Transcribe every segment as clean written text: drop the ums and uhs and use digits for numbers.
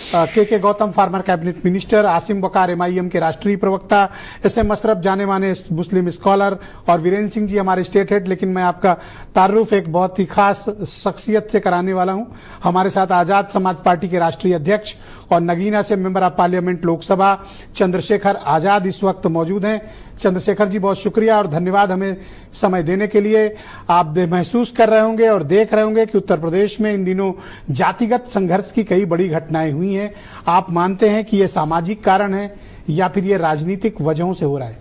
के Gautam farmer cabinet minister, Asim बकार MIM के राष्ट्रीय प्रवक्ता, SM अशरफ जाने माने मुस्लिम स्कॉलर और वीरेंद्र सिंह जी हमारे स्टेट हेड। लेकिन मैं आपका तारुफ एक बहुत ही खास शख्सियत से कराने वाला हूं। हमारे साथ आजाद समाज पार्टी के राष्ट्रीय अध्यक्ष और नगीना से member of parliament Lok Sabha Chandrashekhar Azad इस वक्त मौजूद हैं। चंद्रशेखर जी, बहुत शुक्रिया और धन्यवाद हमें समय देने के लिए। आप महसूस कर रहे होंगे और देख रहे होंगे कि उत्तर प्रदेश में इन दिनों जातिगत संघर्ष की कई बड़ी घटनाएं हुई हैं। आप मानते हैं कि ये सामाजिक कारण है या फिर ये राजनीतिक वजहों से हो रहा है?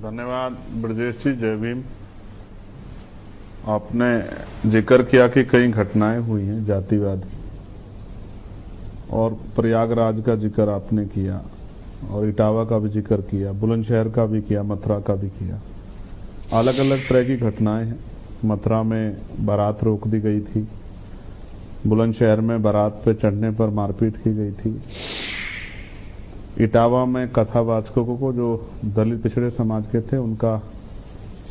धन्यवाद ब्रजेश जी, जय भीम। आपने जिक्र किया कि कई घटनाएं हुई हैं जातिवाद, और प्रयागराज का जिक्र आपने किया और इटावा का भी जिक्र किया, बुलंदशहर का भी किया, मथुरा का भी किया। अलग अलग तरह की घटनाएं हैं। मथुरा में बारात रोक दी गई थी, बुलंदशहर में बारात पे चढ़ने पर मारपीट की गई थी, इटावा में कथावाचकों को जो दलित पिछड़े समाज के थे उनका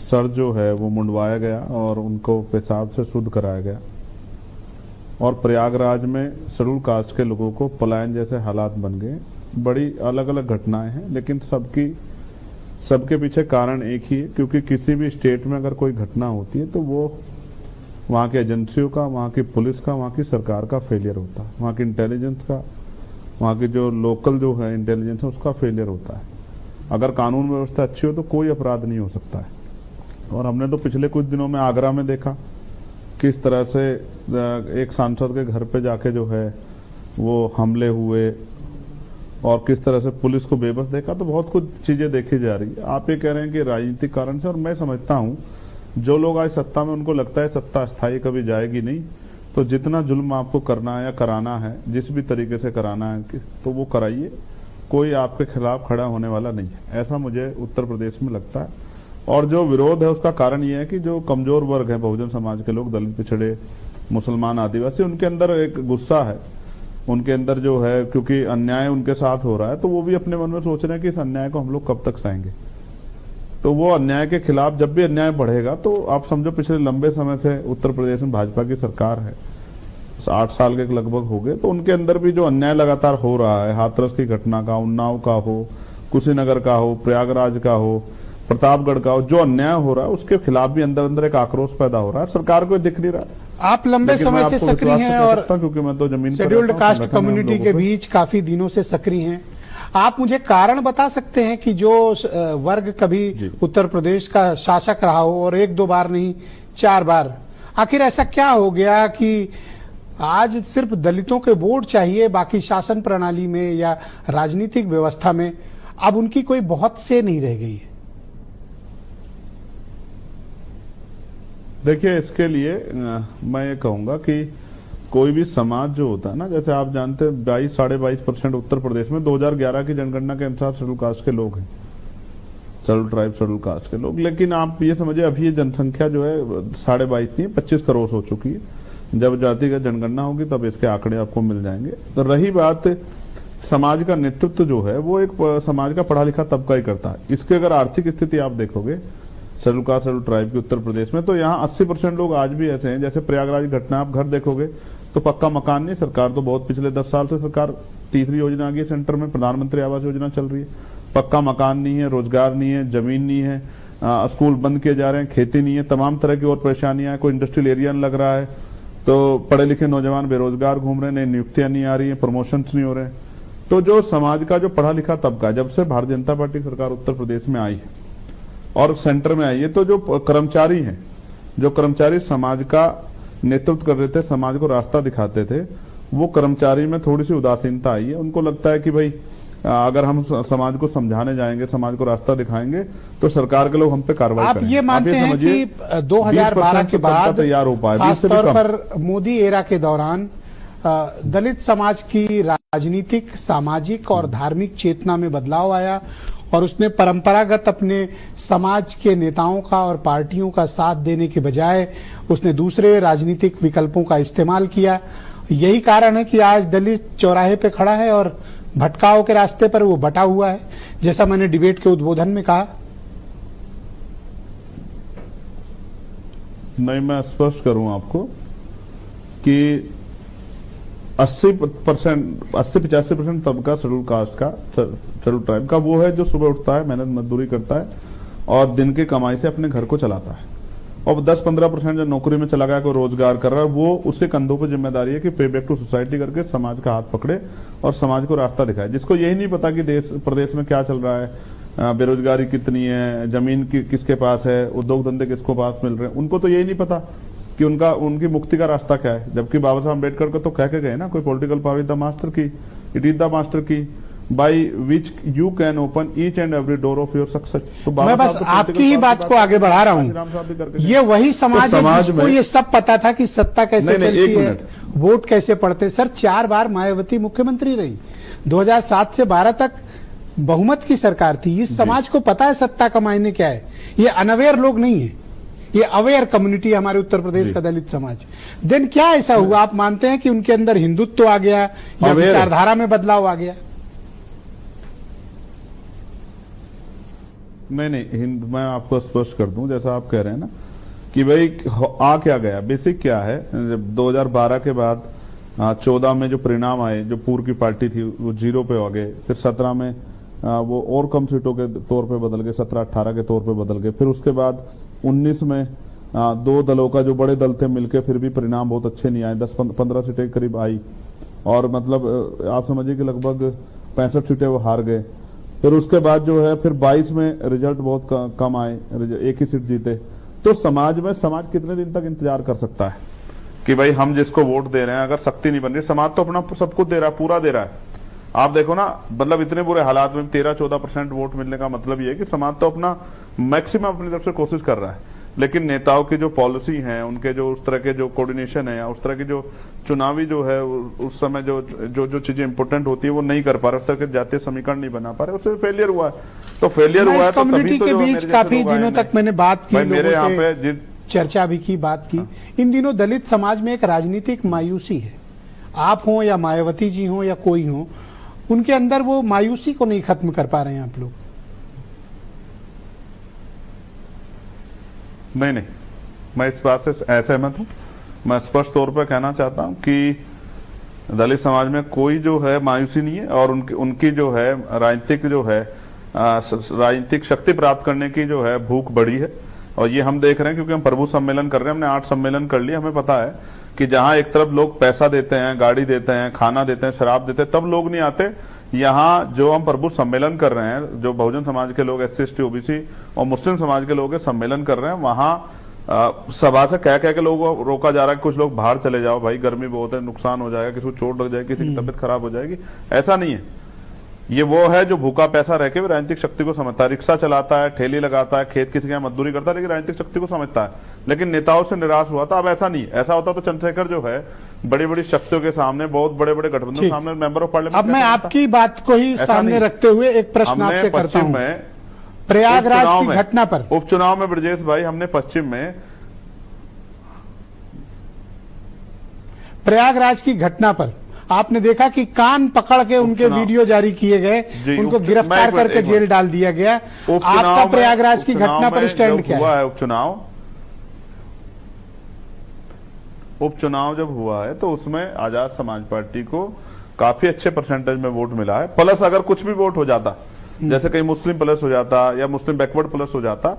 सर जो है वो मुंडवाया गया और उनको पेशाब से शुद्ध कराया गया, और प्रयागराज में शेड्यूल कास्ट के लोगों को पलायन जैसे हालात बन गए। बड़ी अलग अलग घटनाएं हैं, लेकिन सबके पीछे कारण एक ही है, क्योंकि किसी भी स्टेट में अगर कोई घटना होती है तो वो वहाँ की एजेंसियों का, वहाँ की पुलिस का, वहाँ की सरकार का फेलियर होता है, वहाँ की इंटेलिजेंस का, वहाँ की जो लोकल जो है इंटेलिजेंस है उसका फेलियर होता है। अगर कानून व्यवस्था अच्छी हो तो कोई अपराध नहीं हो सकता है। और हमने तो पिछले कुछ दिनों में आगरा में देखा किस तरह से एक सांसद के घर पे जाके जो है वो हमले हुए और किस तरह से पुलिस को बेबस देखा। तो बहुत कुछ चीजें देखी जा रही है। आप ये कह रहे हैं कि राजनीतिक कारण से, और मैं समझता हूँ जो लोग आज सत्ता में उनको लगता है सत्ता अस्थायी कभी जाएगी नहीं, तो जितना जुल्म आपको करना है या कराना है, जिस भी तरीके से कराना है तो वो कराइए, कोई आपके खिलाफ खड़ा होने वाला नहीं है, ऐसा मुझे उत्तर प्रदेश में लगता है। और जो विरोध है उसका कारण ये है कि जो कमजोर वर्ग है, बहुजन समाज के लोग, दलित पिछड़े, मुसलमान, आदिवासी, उनके अंदर एक गुस्सा है, उनके अंदर जो है, क्योंकि अन्याय उनके साथ हो रहा है तो वो भी अपने मन में सोच रहे हैं कि इस अन्याय को हम लोग कब तक सहेंगे। तो वो अन्याय के खिलाफ जब भी अन्याय बढ़ेगा तो आप समझो पिछले लंबे समय से उत्तर प्रदेश में भाजपा की सरकार है, 8 साल के लगभग हो गए, तो उनके अंदर भी जो अन्याय लगातार हो रहा है, हाथरस की घटना का, उन्नाव का हो, कुशीनगर का हो, प्रयागराज का हो, प्रतापगढ़ का हो, जो अन्याय हो रहा है उसके खिलाफ भी अंदर अंदर एक आक्रोश पैदा हो रहा है। सरकार को दिख नहीं रहा है। आप लंबे समय से सक्रिय हैं और क्योंकि मैं तो जमीन शेड्यूल्ड कास्ट कम्युनिटी के बीच काफी दिनों से सक्रिय हैं। आप मुझे कारण बता सकते हैं कि जो वर्ग कभी उत्तर प्रदेश का शासक रहा हो और 1-2 बार नहीं 4 बार, आखिर ऐसा क्या हो गया कि आज सिर्फ दलितों के वोट चाहिए, बाकी शासन प्रणाली में या राजनीतिक व्यवस्था में अब उनकी कोई बहुत से नहीं रह गई है? देखिए, इसके लिए मैं ये कहूंगा कि कोई भी समाज जो होता है ना, जैसे आप जानते हैं 22-22.5% उत्तर प्रदेश में 2011 की जनगणना के अनुसार शेड्यूल कास्ट के लोग हैं, शेड्यूल ट्राइब, शेड्यूल कास्ट के लोग। लेकिन आप ये समझिए अभी ये जनसंख्या जो है 22.5 नहीं 25 करोड़ हो चुकी है। जब जातिगत जनगणना होगी तब इसके आंकड़े आपको मिल जाएंगे। तो रही बात समाज का नेतृत्व जो है वो एक समाज का पढ़ा लिखा तबका ही करता है। इसके अगर आर्थिक स्थिति आप देखोगे शेड्यूल कास्ट, शेड्यूल ट्राइब की उत्तर प्रदेश में, तो यहाँ 80% लोग आज भी ऐसे हैं। जैसे प्रयागराज घटना आप घर देखोगे तो पक्का मकान नहीं, सरकार तो बहुत पिछले 10 साल से सरकार तीसरी योजना आ गई सेंटर में, प्रधानमंत्री आवास योजना चल रही है। पक्का मकान नहीं है, रोजगार नहीं है, जमीन नहीं है, स्कूल बंद किए जा रहे हैं, खेती नहीं है, तमाम तरह की और परेशानियां हैं। कोई इंडस्ट्रियल एरिया नहीं लग रहा है, तो पढ़े लिखे नौजवान बेरोजगार घूम रहे हैं, नई नियुक्तियां नहीं आ रही है, प्रमोशन नहीं हो रहे हैं। तो जो समाज का जो पढ़ा लिखा तबका, जब से भारतीय जनता पार्टी सरकार उत्तर प्रदेश में आई है और सेंटर में आई है, तो जो कर्मचारी हैं, जो कर्मचारी समाज का नेतृत्व कर रहे थे, समाज को रास्ता दिखाते थे, वो कर्मचारी में थोड़ी सी उदासीनता आई है। उनको लगता है कि भाई अगर हम समाज को समझाने जाएंगे, समाज को रास्ता दिखाएंगे तो सरकार के लोग हम पे कार्रवाई करेंगे। आप ये मानते हैं कि 2012 के बाद तैयार हो पाए, खासतौर पर मोदी एरा के दौरान दलित समाज की राजनीतिक, सामाजिक और धार्मिक चेतना में बदलाव आया और उसने परंपरागत अपने समाज के नेताओं का और पार्टियों का साथ देने के बजाय उसने दूसरे राजनीतिक विकल्पों का इस्तेमाल किया। यही कारण है कि आज दलित चौराहे पे खड़ा है और भटकाव के रास्ते पर वो बटा हुआ है, जैसा मैंने डिबेट के उद्बोधन में कहा। नहीं, मैं स्पष्ट करूं आपको, कि 80-85% तबका शेड्यूल कास्ट का, शेड्यूल ट्राइब का वो है जो सुबह उठता है, मेहनत मजदूरी करता है और दिन की कमाई से अपने घर को चलाता है। और 10-15% जो नौकरी में चला गया, कोई रोजगार कर रहा है, वो उसके कंधों पर जिम्मेदारी है कि पे बैक टू सोसाइटी करके समाज का हाथ पकड़े और समाज को रास्ता दिखाए। जिसको यही नहीं पता कि देश प्रदेश में क्या चल रहा है, बेरोजगारी कितनी है, जमीन किसके पास है, उद्योग धंधे किसको पास मिल रहे हैं, उनको तो यही नहीं पता कि उनकी मुक्ति का रास्ता क्या है। जबकि बाबा साहब अम्बेडकर को तो कह के गए ना, कोई political power is the master की, इट इज द मास्टर की by which you can open each and every door of your success. तो मैं बस आपकी ही बात को आगे बढ़ा रहा हूँ। ये वही समाज है जिसको ये सब पता था कि सत्ता कैसे चलती है, वोट कैसे पड़ते। सर 4 बार मायावती मुख्यमंत्री रही, 2007 से 12 तक बहुमत की सरकार थी। इस समाज को पता है सत्ता का मायने क्या है। ये अनअवेयर लोग नहीं है, ये अवेयर कम्युनिटी हमारे उत्तर प्रदेश का दलित समाज। देन क्या ऐसा हुआ, आप मानते हैं कि उनके अंदर हिंदुत्व आ गया या विचारधारा में बदलाव आ गया? नहीं, मैं आपको स्पष्ट कर दूं, जैसा आप कह रहे हैं ना कि भाई आ क्या गया, बेसिक क्या है। जब 2012 के बाद 14 में जो परिणाम आए, जो पूर्व की पार्टी थी वो 0 पे आ गए, फिर 17 में वो और कम सीटों के तौर पे बदल गए, 17-18 के तौर पे बदल गए। फिर उसके बाद 19 में 2 दलों का जो बड़े दल थे मिलके फिर भी परिणाम बहुत अच्छे नहीं आए, 10-15 सीटें करीब आई और मतलब आप समझिए कि लगभग 65 सीटें वो हार गए। फिर उसके बाद जो है फिर 22 में रिजल्ट बहुत कम आए, एक ही सीट जीते। तो समाज कितने दिन तक इंतजार कर सकता है कि भाई हम जिसको वोट दे रहे हैं अगर शक्ति नहीं बन रही, समाज तो अपना सब कुछ दे रहा है, पूरा दे रहा है। आप देखो ना, मतलब इतने बुरे हालात में 13-14% वोट मिलने का मतलब ये है कि समाज तो अपना मैक्सिमम अपनी तरफ से कोशिश कर रहा है। लेकिन नेताओं की जो पॉलिसी है, उनके जो उस तरह के जो कोऑर्डिनेशन है या उस तरह की जो चुनावी जो है उस समय जो चीजें इंपॉर्टेंट होती है वो नहीं कर पा रहे, उस तरह के जातीय समीकरण नहीं बना पा रहे, उससे फेलियर हुआ है। तो फेलियर हुआ है तो कम्युनिटी के बीच काफी दिनों तक मैंने बात की, मेरे यहाँ पे चर्चा भी की, बात की। इन दिनों दलित समाज में एक राजनीतिक मायूसी है। आप हो या मायावती जी हो या कोई हो, उनके अंदर वो मायूसी को नहीं खत्म कर पा रहे हैं आप लोग। नहीं, मैं इस बात से असहमत हूं। मैं स्पष्ट तौर पर कहना चाहता हूं कि दलित समाज में कोई जो है मायूसी नहीं है और उनकी जो है राजनीतिक शक्ति प्राप्त करने की जो है भूख बढ़ी है। और ये हम देख रहे हैं क्योंकि हम प्रभु सम्मेलन कर रहे हैं, हमने 8 सम्मेलन कर लिए। हमें पता है कि जहां एक तरफ लोग पैसा देते हैं, गाड़ी देते हैं, खाना देते हैं, शराब देते हैं, तब लोग नहीं आते। यहाँ जो हम प्रभु सम्मेलन कर रहे हैं, जो बहुजन समाज के लोग, SC ST OBC और मुस्लिम समाज के लोग सम्मेलन कर रहे हैं, वहाँ सभा से कह के लोगों को रोका जा रहा है, कुछ लोग बाहर चले जाओ भाई, गर्मी बहुत है, नुकसान हो जाएगा, किसी को चोट लग जाएगी, किसी की तबीयत खराब हो जाएगी। ऐसा नहीं है। ये वो है जो भूखा पैसा रह के भी राजनीतिक शक्ति को समझता है, रिक्शा चलाता है, ठेली लगाता है, खेत किसी के यहाँ मजदूरी करता है, लेकिन राजनीतिक शक्ति को समझता है। लेकिन नेताओं से निराश हुआ था। अब ऐसा नहीं, ऐसा होता तो चंद्रशेखर जो है बड़ी बड़ी शक्तियों के सामने, बहुत बड़े बड़े गठबंधन के सामने मेंबर ऑफ पार्लियामेंट। अब मैं आपकी बात को ही सामने रखते हुए एक प्रश्न आपसे करता हूं। प्रयागराज की घटना पर, उपचुनाव में ब्रजेश भाई, हमने पश्चिम में प्रयागराज की घटना पर आपने देखा कि कान पकड़ के उनके वीडियो जारी किए गए, उनको गिरफ्तार करके जेल डाल दिया गया। आपका प्रयागराज की घटना पर स्टैंड क्या है? उपचुनाव जब हुआ है तो उसमें आजाद समाज पार्टी को काफी अच्छे परसेंटेज में वोट मिला है। प्लस अगर कुछ भी वोट हो जाता, जैसे कहीं मुस्लिम प्लस हो जाता या मुस्लिम बैकवर्ड प्लस हो जाता,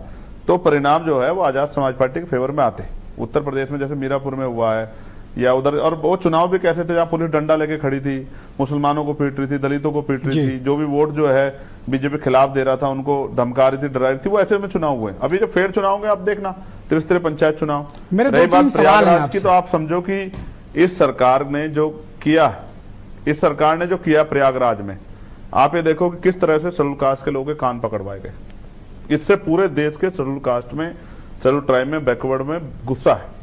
तो परिणाम जो है वो आजाद समाज पार्टी के फेवर में आते। उत्तर प्रदेश में जैसे मीरापुर में हुआ है या उधर, और वो चुनाव भी कैसे थे जहां पुलिस डंडा लेके खड़ी थी, मुसलमानों को पीट रही थी, दलितों को पीट रही थी, जो भी वोट जो है बीजेपी खिलाफ दे रहा था उनको धमका रही थी, डरा रही थी, वो ऐसे में चुनाव हुए। अभी जो फेयर चुनाव होंगे आप देखना, त्रिस्तरीय पंचायत चुनाव। रही बात प्रयागराज की, तो आप समझो कि इस सरकार ने जो किया प्रयागराज में, आप ये देखो कि किस तरह से शेड्यूल कास्ट के लोगों के कान पकड़वाए गए। इससे पूरे देश के शेड्यूल कास्ट में, शेड्यूल ट्राइब में, बैकवर्ड में गुस्सा है।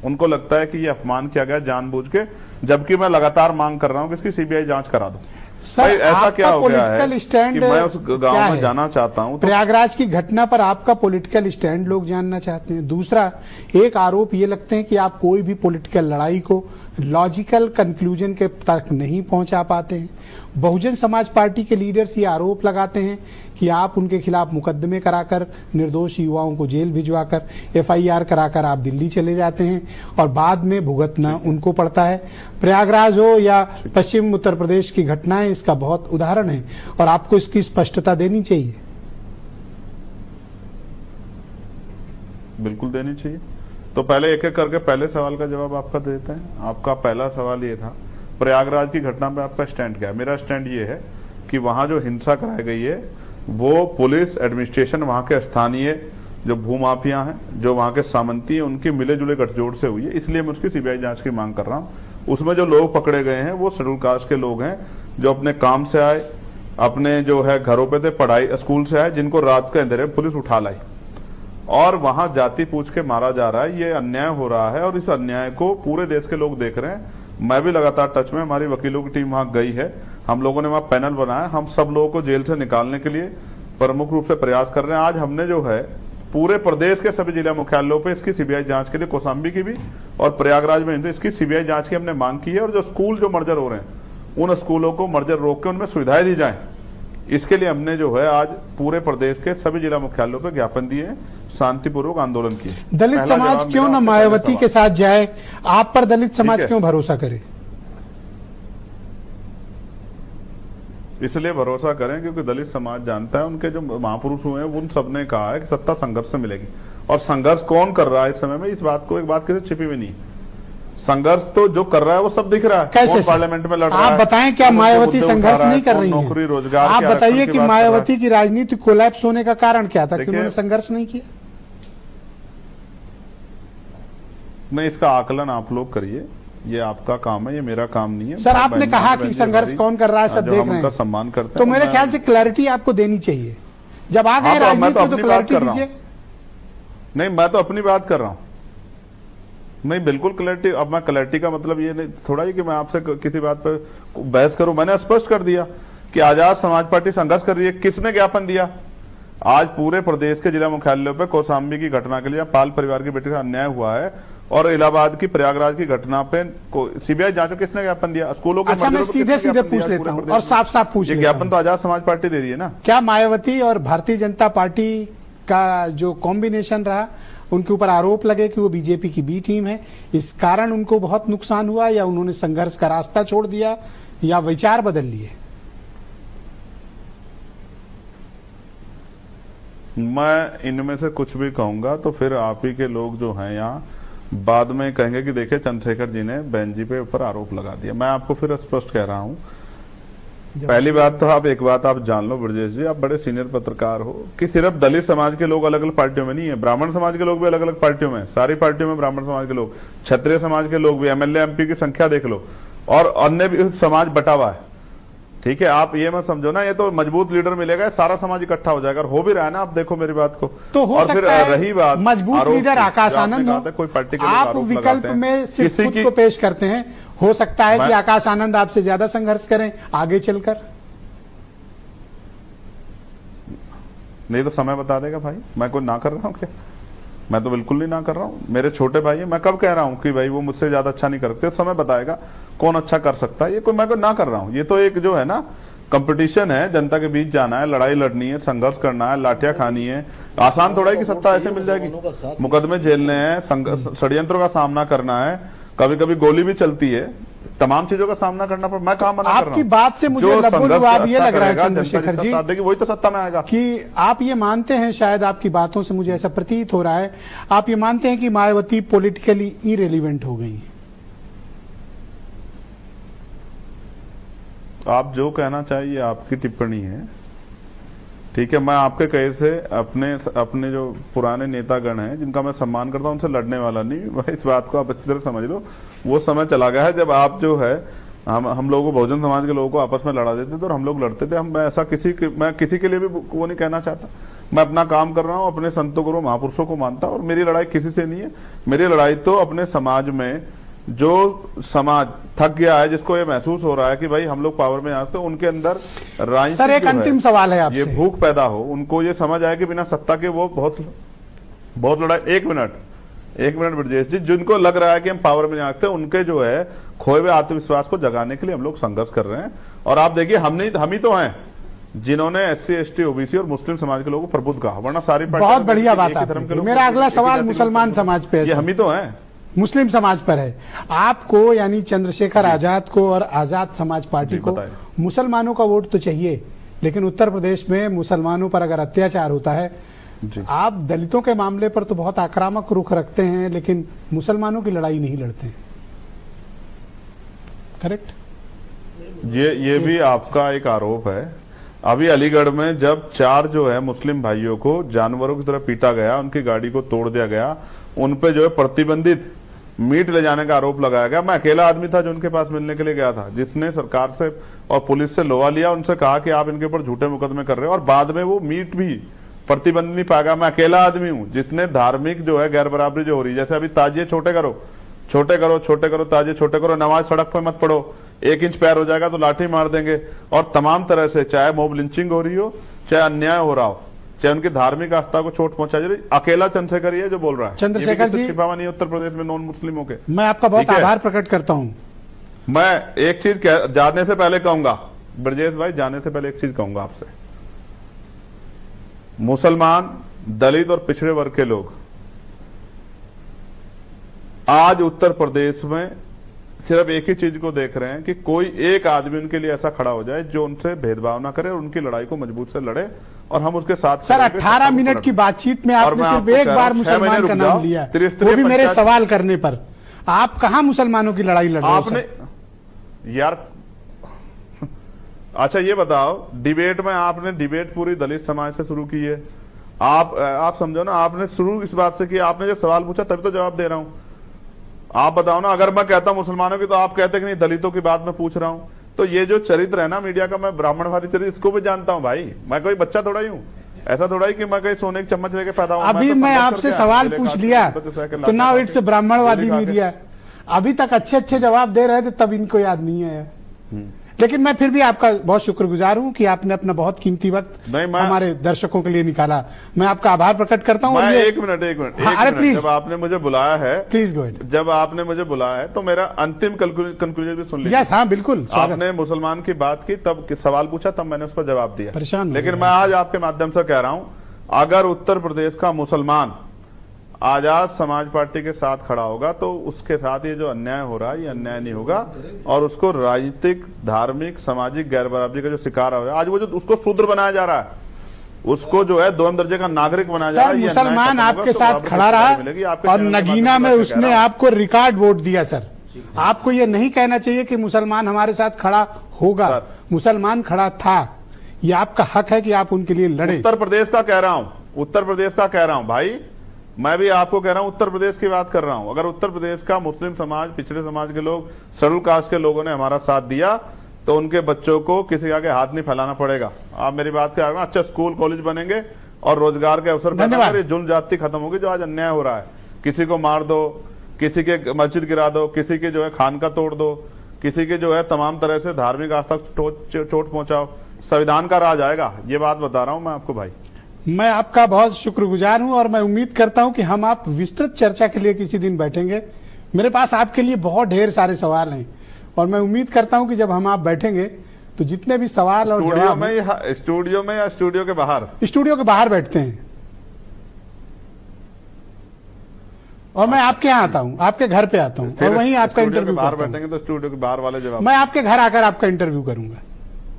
उनको लगता है कि ये अपमान किया गया जानबूझ के, जबकि मैं लगातार मांग कर रहा हूं कि इसकी सीबीआई जांच करा दो। सर, ऐसा क्या हो गया है कि मैं उस गांव में जाना चाहता हूं। प्रयागराज की घटना पर आपका पॉलिटिकल स्टैंड लोग जानना चाहते हैं। दूसरा एक आरोप ये लगते हैं कि आप कोई भी पॉलिटिकल लड़ाई को लॉजिकल कंक्लूजन के तक नहीं पहुंचा पाते हैं। बहुजन समाज पार्टी के लीडर्स ये आरोप लगाते हैं कि आप उनके खिलाफ मुकदमे कराकर, निर्दोष युवाओं को जेल भिजवाकर, एफआईआर कराकर आप दिल्ली चले जाते हैं और बाद में भुगतना उनको पड़ता है। प्रयागराज हो या पश्चिम उत्तर प्रदेश की घटनाएं इसका बहुत उदाहरण है और आपको इसकी स्पष्टता देनी चाहिए। बिल्कुल देनी चाहिए। तो पहले एक एक करके पहले सवाल का जवाब आपका देते हैं। आपका पहला सवाल ये था, प्रयागराज की घटना में आपका स्टैंड क्या है? मेरा स्टैंड ये है कि वहां जो हिंसा कराई गई है वो पुलिस एडमिनिस्ट्रेशन, वहां के स्थानीय जो भूमाफिया हैं, जो वहां के सामंती हैं, उनके मिले जुले गठजोड़ से हुई है। इसलिए मैं उसकी सीबीआई जांच की मांग कर रहा हूं। उसमें जो लोग पकड़े गए हैं वो शेड्यूल कास्ट के लोग हैं, जो अपने काम से आए, अपने जो है घरों पे थे, पढ़ाई स्कूल से आए, जिनको रात के अंधेरे में पुलिस उठा लाई और वहां जाति पूछ के मारा जा रहा है। ये अन्याय हो रहा है और इस अन्याय को पूरे देश के लोग देख रहे हैं। मैं भी लगातार टच में, हमारी वकीलों की टीम वहां गई है, हम लोगों ने वहां पैनल बनाया, हम सब लोगों को जेल से निकालने के लिए प्रमुख रूप से प्रयास कर रहे हैं। आज हमने जो है पूरे प्रदेश के सभी जिला मुख्यालयों पे इसकी सीबीआई जांच के लिए, कौशाम्बी की भी और प्रयागराज में इसकी सीबीआई जांच की हमने मांग की है। और जो स्कूल जो मर्जर हो रहे हैं उन स्कूलों को मर्जर रोक के उनमें सुविधाएं दी जाए, इसके लिए हमने जो है आज पूरे प्रदेश के सभी जिला मुख्यालयों पे ज्ञापन दिए, शांतिपूर्वक आंदोलन किए। दलित समाज क्यों न मायावती के साथ जाए? आप पर दलित समाज क्यों भरोसा करे? इसलिए भरोसा करें क्योंकि दलित समाज जानता है, उनके जो महापुरुष हुए हैं उन सबने कहा है कि सत्ता संघर्ष से मिलेगी। और संघर्ष कौन कर रहा है इस समय में? इस बात को, एक बात किसी छिपी हुई नहीं, संघर्ष तो जो कर रहा है वो सब दिख रहा है। कैसे पार्लियामेंट में लड़ रहा है? आप बताएं, क्या मायावती संघर्ष नहीं कर रही है? नौकरी रोजगार, आप बताइए कि मायावती की राजनीति कोलैप्स होने का कारण क्या था कि उन्होंने संघर्ष नहीं किया? नहीं, इसका आकलन आप लोग करिए, ये आपका काम है, ये मेरा काम नहीं है। सर, आपने कहा कि संघर्ष कौन कर रहा है, सब देख रहे हैं, सम्मान करते हैं। तो मेरे ख्याल से क्लैरिटी आपको देनी चाहिए। जब आ गए राजनीति में तो क्लैरिटी दीजिए। नहीं, मैं तो अपनी बात कर रहा हूं। नहीं, बिल्कुल क्लैरिटी। अब मैं क्लैरिटी का मतलब ये नहीं थोड़ा ही कि मैं आपसे किसी बात पर बहस करूं। मैंने स्पष्ट कर दिया कि आजाद समाज पार्टी संघर्ष कर रही है। किसने ज्ञापन दिया? आज पूरे प्रदेश के जिला मुख्यालयों पे कौशाम्बी की घटना के लिए पाल परिवार की बेटी से अन्याय हुआ है और इलाहाबाद की, प्रयागराज की घटना पे सीबीआई जांच को किसने ज्ञापन दिया? स्कूलों के। अच्छा, मैं सीधे सीधे पूछ लेता हूं और साफ साफ पूछ लेता हूं। ज्ञापन तो आजाद समाज पार्टी दे रही है ना। क्या मायावती और भारतीय जनता पार्टी का जो कॉम्बिनेशन रहा, उनके ऊपर आरोप लगे कि वो बीजेपी की बी टीम है, इस कारण उनको बहुत नुकसान हुआ, या उन्होंने संघर्ष का रास्ता छोड़ दिया या विचार बदल लिए? मैं इनमें से कुछ भी कहूंगा तो फिर आप ही के लोग जो हैं यहाँ बाद में कहेंगे कि देखिए चंद्रशेखर जी ने बहन जी पे ऊपर आरोप लगा दिया। मैं आपको फिर स्पष्ट कह रहा हूं, पहली बात तो आप एक बात आप जान लो ब्रजेश जी, आप बड़े सीनियर पत्रकार हो, कि सिर्फ दलित समाज के लोग अलग अलग पार्टियों में नहीं है, ब्राह्मण समाज के लोग भी अलग अलग पार्टियों में, सारी पार्टियों में ब्राह्मण समाज के लोग, क्षत्रिय समाज के लोग भी, एमएलए एमपी की संख्या देख लो, और अन्य भी समाज बटा हुआ है। ठीक है, आप ये मत समझो ना ये तो मजबूत लीडर मिलेगा, सारा समाज इकट्ठा हो जाएगा, और हो भी रहा है ना। आप देखो मेरी बात को। तो हो और सकता फिर है रही बात मजबूत लीडर आकाश आनंद हो, कोई पर्टिकुलर आप विकल्प में सिर्फ खुद को पेश करते हैं। हो सकता है कि आकाश आनंद आपसे ज्यादा संघर्ष करें आगे चलकर। नहीं तो समय बता देगा भाई, मैं कोई ना कर रहा हूं क्या? मैं तो बिल्कुल नहीं ना कर रहा हूं। मेरे छोटे भाई है, मैं कब कह रहा हूं कि भाई वो मुझसे ज्यादा अच्छा नहीं कर सकते? समय बताएगा कौन अच्छा कर सकता है। ये कोई मैं कोई ना कर रहा हूं। ये तो एक जो है ना कंपटीशन है, जनता के बीच जाना है, लड़ाई लड़नी है, संघर्ष करना है, लाठियां खानी है। आसान थोड़ा है कि सत्ता ऐसे मिल जाएगी। मुकदमे झेलने हैं, षड्यंत्रों का सामना करना है, कभी कभी गोली भी चलती है, तमाम चीजों का सामना करना पड़। मैं कहाँ मना कर रहा हूं? आपकी बात से मुझे लबुलुआब ये लग रहा है चंद्रशेखर जी, वही तो सत्ता में आएगा। कि आप ये मानते हैं, शायद आपकी बातों से मुझे ऐसा प्रतीत हो रहा है, आप ये मानते हैं कि मायावती पॉलिटिकली इरेलीवेंट हो गई है। आप जो कहना चाहिए आपकी टिप्पणी है, ठीक है। मैं आपके कहे से अपने जो पुराने नेतागण हैं जिनका मैं सम्मान करता हूं, उनसे लड़ने वाला नहीं। इस बात को आप अच्छी तरह समझ लो। वो समय चला गया है जब आप जो है हम लोगों को, बहुजन समाज के लोगों को आपस में लड़ा देते थे और हम लोग लड़ते थे। मैं ऐसा मैं किसी के लिए भी वो नहीं कहना चाहता। मैं अपना काम कर रहा हूं, अपने संतों को, महापुरुषों को मानता हूं, और मेरी लड़ाई किसी से नहीं है। मेरी लड़ाई तो अपने समाज में जो समाज थक गया है, जिसको ये महसूस हो रहा है कि भाई हम लोग पावर में आते, उनके अंदर सर एक अंतिम सवाल है आपसे, ये भूख पैदा हो, उनको ये समझ आए कि बिना सत्ता के वो बहुत लड़ाई। एक मिनट, एक मिनट ब्रजेश जी, जिनको लग रहा है कि हम पावर में नहीं आते, उनके जो है खोए हुए आत्मविश्वास को जगाने के लिए हम लोग संघर्ष कर रहे हैं। और आप देखिए, हम ही तो हैं जिन्होंने SC ST OBC और मुस्लिम समाज के लोगों को प्रबुद्ध कहा, वरना सारी बहुत बढ़िया बात है। मेरा अगला सवाल मुसलमान समाज पे है, हम ही तो हैं, मुस्लिम समाज पर है। आपको यानी चंद्रशेखर आजाद को और आजाद समाज पार्टी को मुसलमानों का वोट तो चाहिए, लेकिन उत्तर प्रदेश में मुसलमानों पर अगर अत्याचार होता है, आप दलितों के मामले पर तो बहुत आक्रामक रुख रखते हैं, लेकिन मुसलमानों की लड़ाई नहीं लड़ते हैं, करेक्ट? ये भी आपका एक आरोप है। अभी अलीगढ़ में जब 4 जो है मुस्लिम भाइयों को जानवरों की तरह पीटा गया, उनकी गाड़ी को तोड़ दिया गया, उन पे जो है प्रतिबंधित मीट ले जाने का आरोप लगाया गया। मैं अकेला आदमी था जो उनके पास मिलने के लिए गया था, जिसने सरकार से और पुलिस से लोहा लिया, उनसे कहा कि आप इनके ऊपर झूठे मुकदमे कर रहे हो, और बाद में वो मीट भी प्रतिबंध नहीं पाएगा। मैं अकेला आदमी हूं जिसने धार्मिक जो है गैर बराबरी जो हो रही है, जैसे अभी ताजिए छोटे करो, ताजिए छोटे करो, नमाज सड़क पे मत पढ़ो, 1 इंच पैर हो जाएगा तो लाठी मार देंगे, और तमाम तरह से चाहे मॉब लिंचिंग हो रही हो, चाहे अन्याय हो रहा हो, चाहे उनकी धार्मिक आस्था को चोट पहुंचा जा रही, अकेला चंद्रशेखर ही है जो बोल रहा है। चंद्रशेखर जी छिपावा नहीं उत्तर प्रदेश में नॉन मुस्लिमों के। मैं आपका बहुत आभार प्रकट करता हूं। मैं एक चीज जाने से पहले कहूंगा ब्रजेश भाई, जाने से पहले एक चीज कहूंगा आपसे, मुसलमान, दलित और पिछड़े वर्ग के लोग आज उत्तर प्रदेश में सिर्फ एक ही चीज को देख रहे हैं कि कोई एक आदमी उनके लिए ऐसा खड़ा हो जाए जो उनसे भेदभाव ना करे और उनकी लड़ाई को मजबूत से लड़े, और हम उसके साथ। सर 18 मिनट की बातचीत में आपने सिर्फ एक बार मुसलमान का नाम लिया, वो भी मेरे सवाल करने पर। आप कहां मुसलमानों की लड़ाई लड़ रहे हो आपने यार? अच्छा ये बताओ, डिबेट में आपने डिबेट पूरी दलित समाज से शुरू की है। आप समझो ना, आपने शुरू इस बात से किया, आपने जब सवाल पूछा तभी तो जवाब दे रहा हूं। आप बताओ ना, अगर मैं कहता हूं मुसलमानों की तो आप कहते कि नहीं दलितों की बात मैं पूछ रहा हूं। तो ये जो चरित्र है ना मीडिया का, मैं ब्राह्मणवादी चरित्र इसको भी जानता हूं भाई। मैं कोई बच्चा थोड़ा ही हूं, ऐसा थोड़ा ही कि मैं कहीं सोने की चम्मच लेके पैदा हुआ। अभी मैं आपसे सवाल पूछ लिया तो नाउ इट्स ब्राह्मणवादी मीडिया। अभी तक अच्छे जवाब दे रहे थे, तब इनको याद नहीं आया। लेकिन मैं फिर भी आपका बहुत शुक्रगुजार हूं कि आपने अपना बहुत कीमती वक्त हमारे दर्शकों के लिए निकाला। मैं आपका आभार प्रकट करता हूं। एक मिनट अरे प्लीज, जब आपने मुझे बुलाया है, प्लीज गो अहेड। जब आपने मुझे बुलाया है तो मेरा अंतिम कंक्लूजन भी सुन लीजिए। यस, हाँ बिल्कुल। आपने मुसलमान की बात की, तब सवाल पूछा, तब मैंने उस पर जवाब दिया। परेशान, लेकिन मैं आज आपके माध्यम से कह रहा हूं, अगर उत्तर प्रदेश का मुसलमान आजाद समाज पार्टी के साथ खड़ा होगा तो उसके साथ ये जो अन्याय हो रहा है ये अन्याय नहीं होगा, और उसको राजनीतिक, धार्मिक, सामाजिक गैर बराबरी का जो शिकार हो रहा है आज, वो जो उसको शूद्र बनाया जा रहा है, उसको जो है 2 दर्जे का नागरिक बनाया जा रहा है। मुसलमान आपके साथ खड़ा रहा और नगीना में उसने आपको रिकॉर्ड वोट दिया। सर आपको ये नहीं कहना चाहिए कि मुसलमान हमारे साथ खड़ा होगा, मुसलमान खड़ा था। ये आपका हक है कि आप उनके लिए लड़े। उत्तर प्रदेश का कह रहा हूं, उत्तर प्रदेश का कह रहा हूं भाई, मैं भी आपको कह रहा हूं, उत्तर प्रदेश की बात कर रहा हूं। अगर उत्तर प्रदेश का मुस्लिम समाज, पिछड़े समाज के लोग, शेड्यूल कास्ट के लोगों ने हमारा साथ दिया तो उनके बच्चों को किसी आगे हाथ नहीं फैलाना पड़ेगा। आप मेरी बात कर, अच्छा स्कूल कॉलेज बनेंगे और रोजगार के अवसर पैदा, जुल्म जाति खत्म होगी जो आज अन्याय हो रहा है। किसी को मार दो, किसी के मस्जिद गिरा दो, किसी के जो है खानका तोड़ दो, किसी के जो है तमाम तरह से धार्मिक आस्था चोट पहुंचाओ, संविधान का राज आएगा। ये बात बता रहा हूं मैं आपको भाई। मैं आपका बहुत शुक्रगुजार हूं और मैं उम्मीद करता हूं कि हम आप विस्तृत चर्चा के लिए किसी दिन बैठेंगे। मेरे पास आपके लिए बहुत ढेर सारे सवाल हैं और मैं उम्मीद करता हूं कि जब हम आप बैठेंगे तो जितने भी सवाल और जवाब स्टूडियो में या स्टूडियो के बाहर? स्टूडियो के बाहर बैठते हैं और मैं आपके यहाँ आता हूँ, आपके घर पे आता हूँ और वहीं आपका इंटरव्यू बाहर बैठेंगे तो स्टूडियो के बाहर वाले जवाब मैं आपके घर आकर आपका इंटरव्यू करूंगा।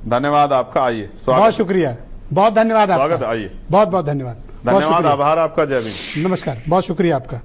धन्यवाद आपका, आइए। बहुत शुक्रिया, बहुत धन्यवाद आपका, आइए। बहुत बहुत धन्यवाद, आभार आपका। जय भीम, नमस्कार, बहुत शुक्रिया आपका।